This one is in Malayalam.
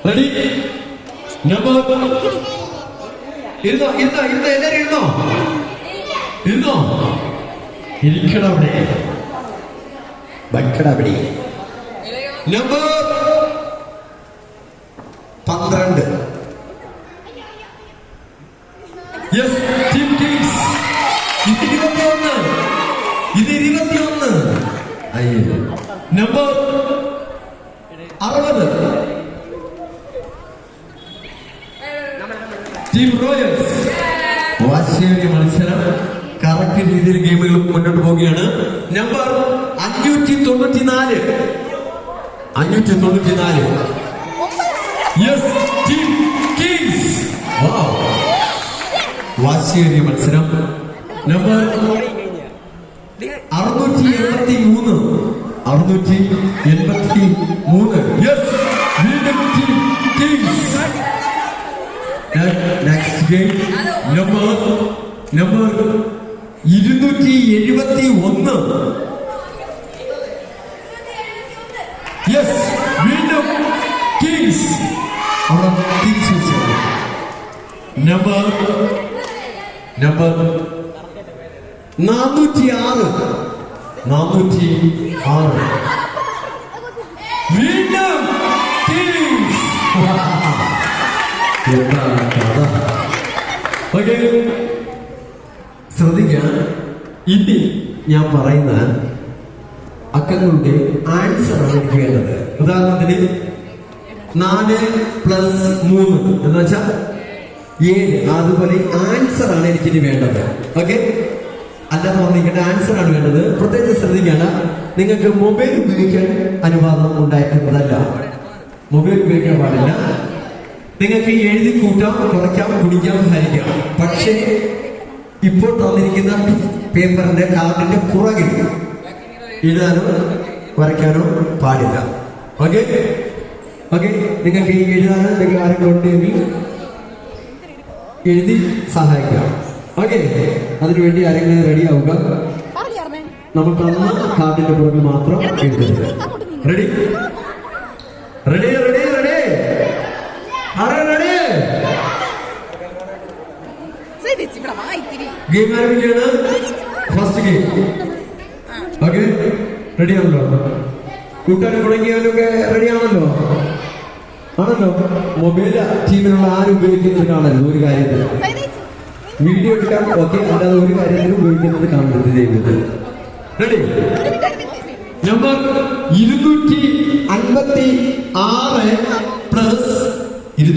റെഡി നമ്പർ ഇരുന്നോ ഇരുന്നോ ഇരുന്നോ എല്ലാരും ഇരുന്നോ ഇരുന്നോ ഇരിക്കണം അവിടെ വയ്ക്കട അവിടെ നമ്പർ 12 യെസ് ടീം കിങ്സ് ഇത് 21 അയ്യോ നമ്പർ 60 ടീം റോയൽസ് വാശിയേറിയ മത്സരം കറക്റ്റ് രീതിയിൽ ഗെയിമുകൾ മുന്നോട്ട് പോവുകയാണ് നമ്പർ 594 യെസ് ടീം കിങ്സ് വാശിയേറിയ മത്സരം നമ്പർ 683 യെസ് വീണ്ടും team Kings next game number 271 yes വീണ്ടും കിങ്സ് അവിടെ തിരിച്ചു വെച്ചത് നമ്പർ 406 വീണ്ടും കിങ്സ് ഓക്കെ ശ്രദ്ധിക്കാൻ ഇനി ഞാൻ പറയുന്ന അക്കങ്ങളുടെ ആൻസർ ആണ് എനിക്ക് വേണ്ടത് ഉദാഹരണത്തിന് 4+3 എന്ന് വെച്ചാൽ 7 അതുപോലെ ആൻസർ ആണ് എനിക്കിനി വേണ്ടത് ഓക്കെ അല്ലാതെ പറഞ്ഞിരിക്കേണ്ട ആൻസർ ആണ് വേണ്ടത് പ്രത്യേകിച്ച് ശ്രദ്ധിക്കാണ് നിങ്ങൾക്ക് മൊബൈൽ ഉപയോഗിക്കാൻ അനുവാദം ഉണ്ടായിരിക്കുന്നതല്ല മൊബൈൽ ഉപയോഗിക്കാൻ പാടില്ല നിങ്ങൾക്ക് എഴുതി കൂട്ടാം കുറയ്ക്കാം കുടിക്കാം ഹരിക്കാം പക്ഷേ ഇപ്പോൾ തന്നിരിക്കുന്ന പേപ്പറിന്റെ കാർഡിന്റെ പുറകിൽ എഴുതാനോ വരയ്ക്കാനോ പാടില്ല ഓക്കെ ഓക്കെ നിങ്ങൾക്ക് ഈ എഴുതാനോ എന്തെങ്കിലും ആരെങ്കിലും ഉണ്ടെങ്കിൽ എഴുതി സഹായിക്കാം ഓക്കെ അതിനുവേണ്ടി ആരെങ്കിലും റെഡി ആവുക നമുക്ക് അന്ന് കാർഡിന്റെ പുറകിൽ മാത്രം എഴുതുന്നത് ready ready ready ready ready game ആരംഭിക്കുകയാണ് ഫസ്റ്റ് ഗെയിം ഓക്കെ റെഡി ആണല്ലോ കൂട്ടാനും തുടങ്ങിയവരൊക്കെ റെഡി ആണല്ലോ മൊബൈൽ ടീമിനുള്ള ആരും ഉപയോഗിക്കുന്നത് കാണരുത് ഒരു കാര്യത്തിൽ വീഡിയോ എടുക്കാൻ ഓക്കെ അല്ലാതെ ഒരു കാര്യത്തിൽ ഉപയോഗിക്കുന്നത് കാണരുത് ചെയ്യുന്നത് റെഡി നമ്പർ 256